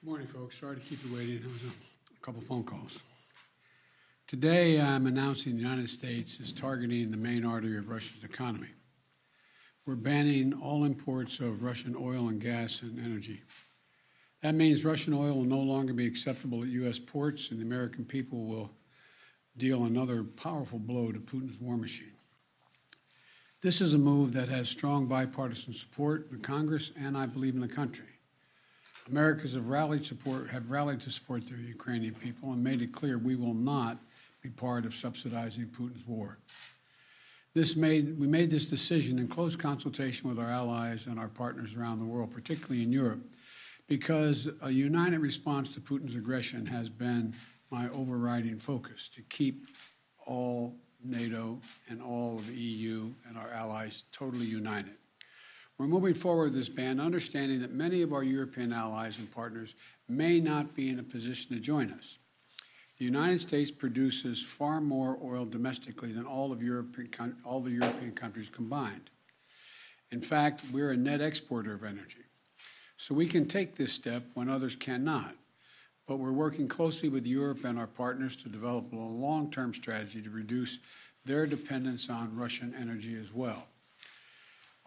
Good morning, folks. Sorry to keep you waiting. There was a couple phone calls. Today, I'm announcing the United States is targeting the main artery of Russia's economy. We're banning all imports of Russian oil and gas and energy. That means Russian oil will no longer be acceptable at U.S. ports, and the American people will deal another powerful blow to Putin's war machine. This is a move that has strong bipartisan support in Congress and, I believe, in the country. Americans have rallied to support their Ukrainian people and made it clear we will not be part of subsidizing Putin's war. We made this decision in close consultation with our allies and our partners around the world, particularly in Europe, because a united response to Putin's aggression has been my overriding focus, to keep all NATO and all of the EU and our allies totally united. We're moving forward with this ban, understanding that many of our European allies and partners may not be in a position to join us. The United States produces far more oil domestically than all the European countries combined. In fact, we're a net exporter of energy. So we can take this step when others cannot. But we're working closely with Europe and our partners to develop a long-term strategy to reduce their dependence on Russian energy as well.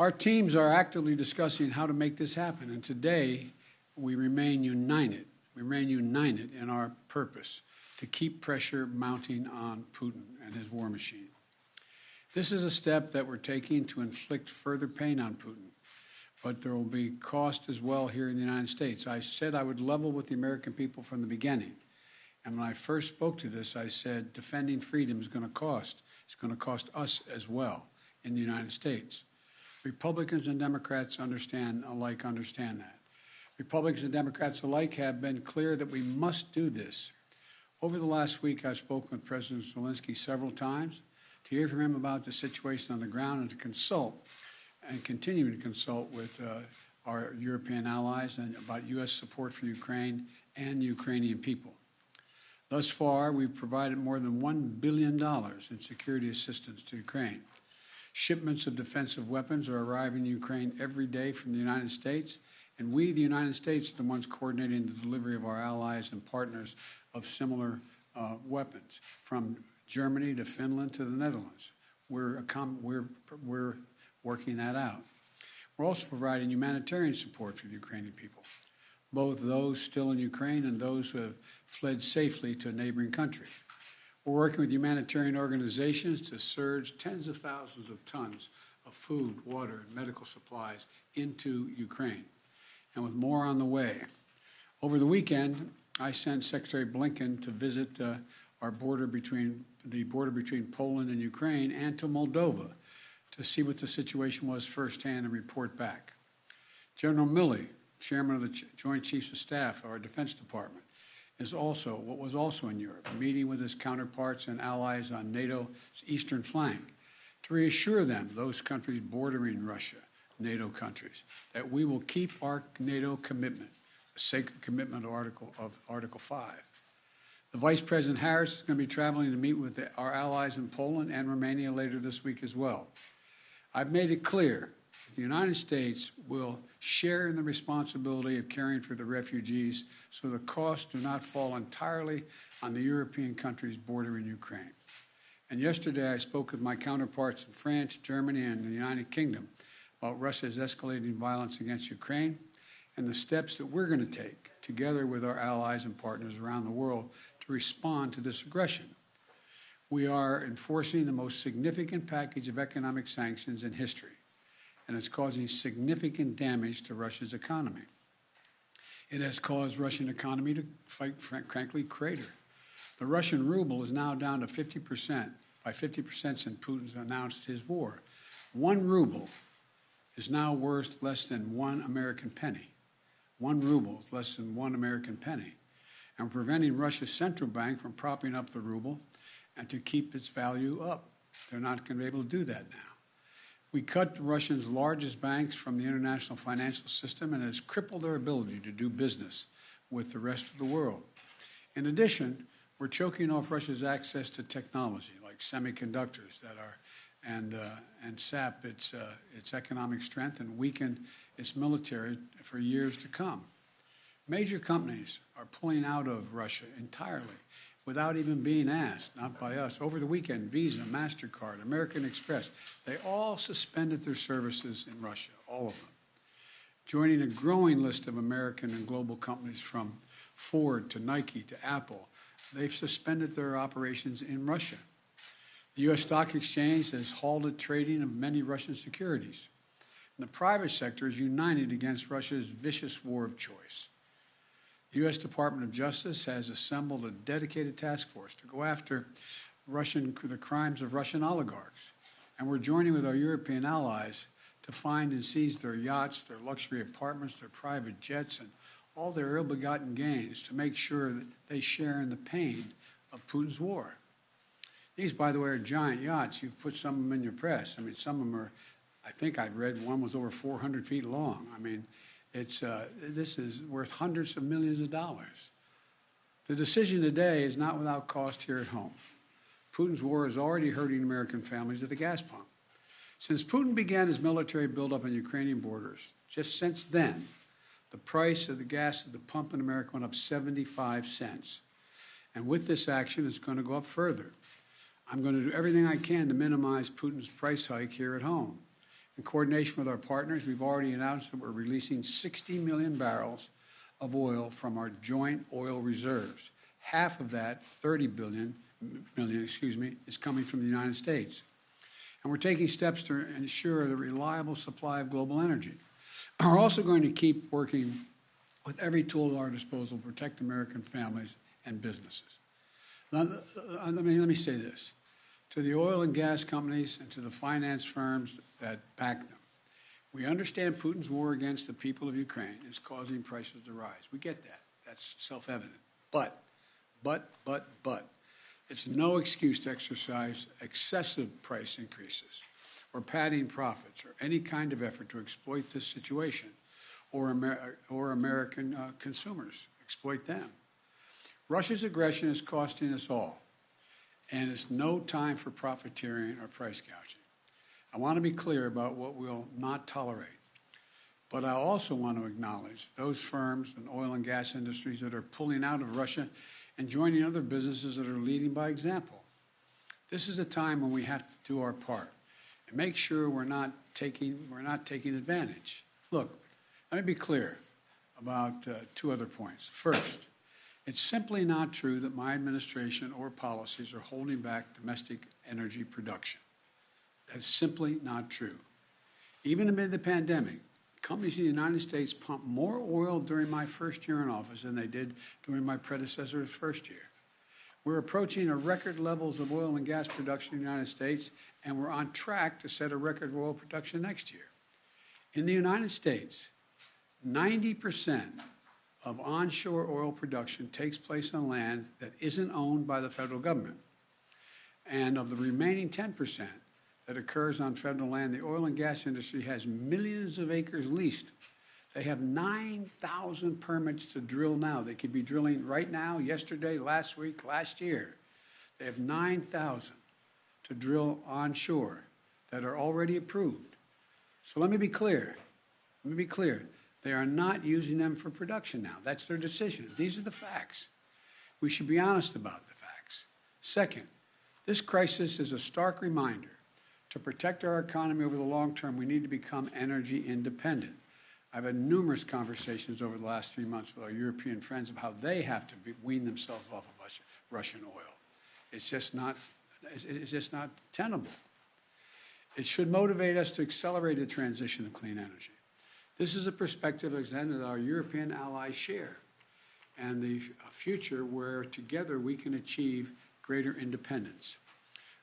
Our teams are actively discussing how to make this happen, and today we remain united. We remain united in our purpose to keep pressure mounting on Putin and his war machine. This is a step that we're taking to inflict further pain on Putin, but there will be cost as well here in the United States. I said I would level with the American people from the beginning, and when I first spoke to this, I said defending freedom is going to cost. It's going to cost us as well in the United States. Republicans and Democrats understand that. Republicans and Democrats alike have been clear that we must do this. Over the last week, I've spoken with President Zelensky several times to hear from him about the situation on the ground and to consult and continue to consult with our European allies and about U.S. support for Ukraine and the Ukrainian people. Thus far, we've provided more than $1 billion in security assistance to Ukraine. Shipments of defensive weapons are arriving in Ukraine every day from the United States, and we, the United States, are the ones coordinating the delivery of our allies and partners of similar weapons, from Germany to Finland to the Netherlands. We're working that out. We're also providing humanitarian support for the Ukrainian people, both those still in Ukraine and those who have fled safely to a neighboring country. We're working with humanitarian organizations to surge tens of thousands of tons of food, water, and medical supplies into Ukraine, and with more on the way. Over the weekend, I sent Secretary Blinken to visit our border between Poland and Ukraine and to Moldova to see what the situation was firsthand and report back. General Milley, Chairman of the Joint Chiefs of Staff of our Defense Department, was also in Europe, meeting with his counterparts and allies on NATO's eastern flank to reassure them, those countries bordering Russia, NATO countries, that we will keep our NATO commitment, a sacred commitment of Article 5. The Vice President Harris is going to be traveling to meet with our allies in Poland and Romania later this week as well. I've made it clear that the United States will share in the responsibility of caring for the refugees so the costs do not fall entirely on the European countries bordering Ukraine. And yesterday I spoke with my counterparts in France, Germany, and the United Kingdom about Russia's escalating violence against Ukraine and the steps that we're going to take together with our allies and partners around the world to respond to this aggression. We are enforcing the most significant package of economic sanctions in history, and it's causing significant damage to Russia's economy. It has caused Russian economy to, frankly, crater. The Russian ruble is now down to 50%, by 50% since Putin's announced his war. 1 ruble is now worth less than 1 American penny. 1 ruble is less than 1 American penny. And we're preventing Russia's central bank from propping up the ruble and to keep its value up. They're not going to be able to do that now. We cut Russia's largest banks from the international financial system, and it has crippled their ability to do business with the rest of the world. In addition, we're choking off Russia's access to technology like semiconductors and sap its economic strength and weaken its military for years to come. Major companies are pulling out of Russia entirely without even being asked, not by us. Over the weekend, Visa, MasterCard, American Express, they all suspended their services in Russia, all of them, joining a growing list of American and global companies from Ford to Nike to Apple. They've suspended their operations in Russia. The U.S. Stock Exchange has halted trading of many Russian securities. And the private sector is united against Russia's vicious war of choice. The U.S. Department of Justice has assembled a dedicated task force to go after the crimes of Russian oligarchs. And we're joining with our European allies to find and seize their yachts, their luxury apartments, their private jets, and all their ill-begotten gains to make sure that they share in the pain of Putin's war. These, by the way, are giant yachts. You've put some of them in your press. I mean, some of them are, I think I read one was over 400 feet long. I mean, this is worth hundreds of millions of dollars. The decision today is not without cost here at home. Putin's war is already hurting American families at the gas pump. Since Putin began his military buildup on Ukrainian borders, just since then, the price of the gas at the pump in America went up 75 cents. And with this action, it's going to go up further. I'm going to do everything I can to minimize Putin's price hike here at home. In coordination with our partners, we've already announced that we're releasing 60 million barrels of oil from our joint oil reserves. Half of that, 30 million, is coming from the United States. And we're taking steps to ensure the reliable supply of global energy. We're also going to keep working with every tool at our disposal to protect American families and businesses. Now, let me say this. To the oil and gas companies and to the finance firms that back them, we understand Putin's war against the people of Ukraine is causing prices to rise. We get that. That's self-evident. But, it's no excuse to exercise excessive price increases or padding profits or any kind of effort to exploit this situation or American consumers, exploit them. Russia's aggression is costing us all, and it's no time for profiteering or price gouging. I want to be clear about what we'll not tolerate, but I also want to acknowledge those firms and oil and gas industries that are pulling out of Russia and joining other businesses that are leading by example. This is a time when we have to do our part and make sure we're not taking advantage. Look, let me be clear about two other points. First, it's simply not true that my administration or policies are holding back domestic energy production. That's simply not true. Even amid the pandemic, companies in the United States pumped more oil during my first year in office than they did during my predecessor's first year. We're approaching a record levels of oil and gas production in the United States, and we're on track to set a record of oil production next year. In the United States, 90% of onshore oil production takes place on land that isn't owned by the federal government. And of the remaining 10% that occurs on federal land, the oil and gas industry has millions of acres leased. They have 9,000 permits to drill now. They could be drilling right now, yesterday, last week, last year. They have 9,000 to drill onshore that are already approved. So let me be clear. They are not using them for production now. That's their decision. These are the facts. We should be honest about the facts. Second, this crisis is a stark reminder to protect our economy over the long term, we need to become energy independent. I've had numerous conversations over the last 3 months with our European friends of how they have to wean themselves off of Russian oil. It's just not tenable. It should motivate us to accelerate the transition to clean energy. This is a perspective that our European allies share, and the future where together we can achieve greater independence.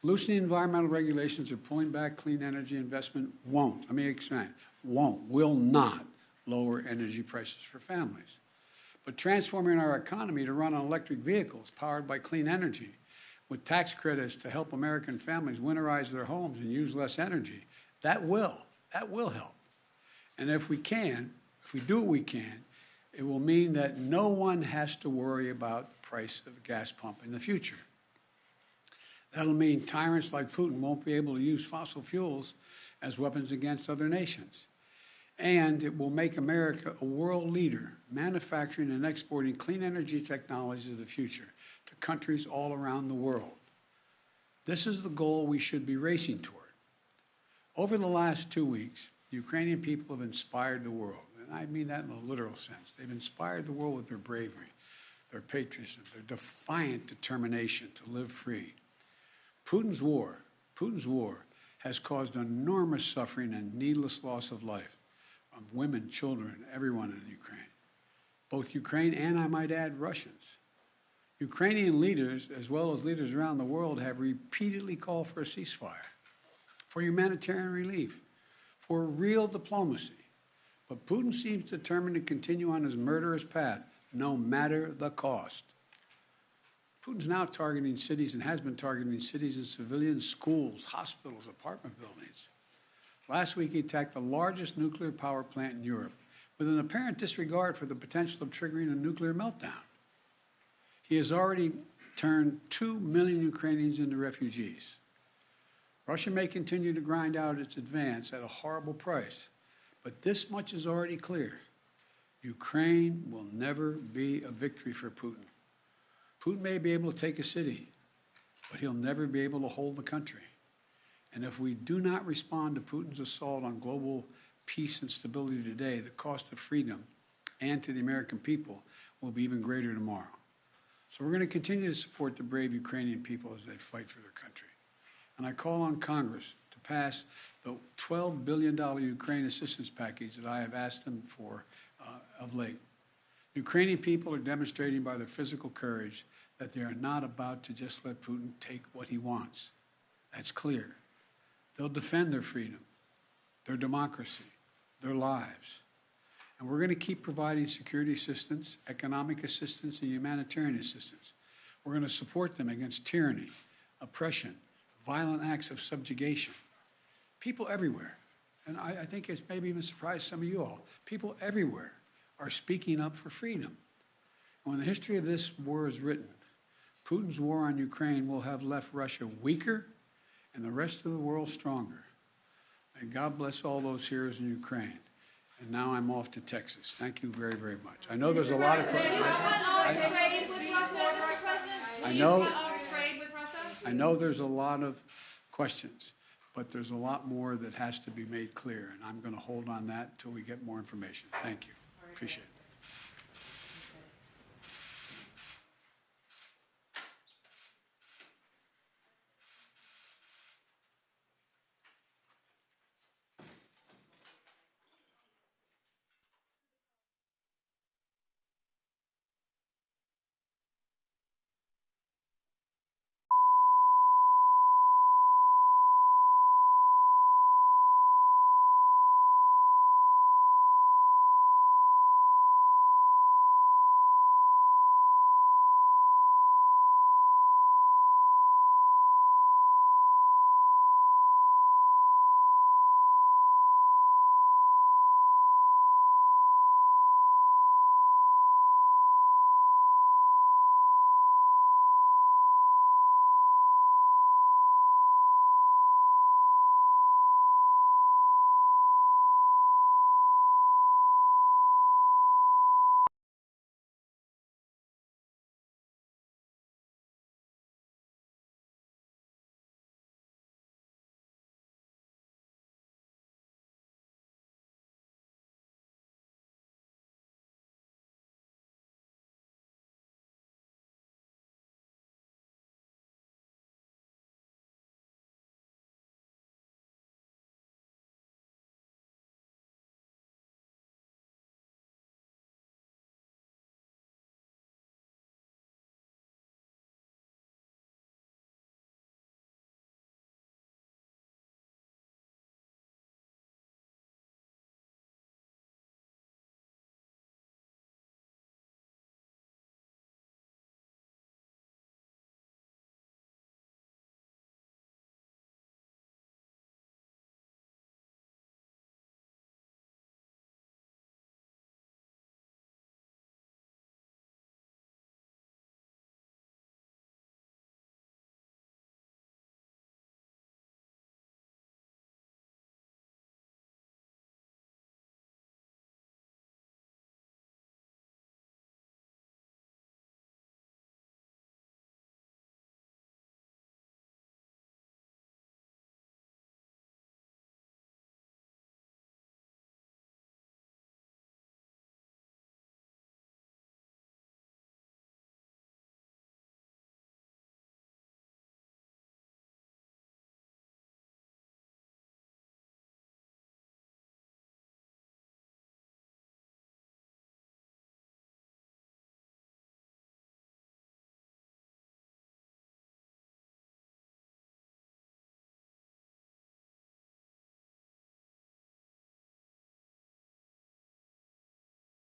Loosening environmental regulations or pulling back clean energy investment will not lower energy prices for families. But transforming our economy to run on electric vehicles powered by clean energy with tax credits to help American families winterize their homes and use less energy, that will help. And if we do what we can, it will mean that no one has to worry about the price of the gas pump in the future. That'll mean tyrants like Putin won't be able to use fossil fuels as weapons against other nations. And it will make America a world leader, manufacturing and exporting clean energy technologies of the future to countries all around the world. This is the goal we should be racing toward. Over the last 2 weeks, the Ukrainian people have inspired the world, and I mean that in a literal sense. They've inspired the world with their bravery, their patriotism, their defiant determination to live free. Putin's war has caused enormous suffering and needless loss of life from women, children, everyone in Ukraine. Both Ukraine and, I might add, Russians. Ukrainian leaders, as well as leaders around the world, have repeatedly called for a ceasefire, for humanitarian relief, for real diplomacy. But Putin seems determined to continue on his murderous path, no matter the cost. Putin's now targeting cities and has been targeting cities and civilians, schools, hospitals, apartment buildings. Last week, he attacked the largest nuclear power plant in Europe with an apparent disregard for the potential of triggering a nuclear meltdown. He has already turned 2 million Ukrainians into refugees. Russia may continue to grind out its advance at a horrible price, but this much is already clear. Ukraine will never be a victory for Putin. Putin may be able to take a city, but he'll never be able to hold the country. And if we do not respond to Putin's assault on global peace and stability today, the cost of freedom and to the American people will be even greater tomorrow. So we're going to continue to support the brave Ukrainian people as they fight for their country. And I call on Congress to pass the $12 billion Ukraine assistance package that I have asked them for of late. Ukrainian people are demonstrating by their physical courage that they are not about to just let Putin take what he wants. That's clear. They'll defend their freedom, their democracy, their lives. And we're going to keep providing security assistance, economic assistance, and humanitarian assistance. We're going to support them against tyranny, oppression, violent acts of subjugation. People everywhere, and I think it's maybe even surprised some of you all, people everywhere are speaking up for freedom. And when the history of this war is written, Putin's war on Ukraine will have left Russia weaker and the rest of the world stronger. May God bless all those heroes in Ukraine. And now I'm off to Texas. Thank you very, very much. I know there's a lot of questions. I know there's a lot of questions, but there's a lot more that has to be made clear, and I'm going to hold on that until we get more information. Thank you. Appreciate it.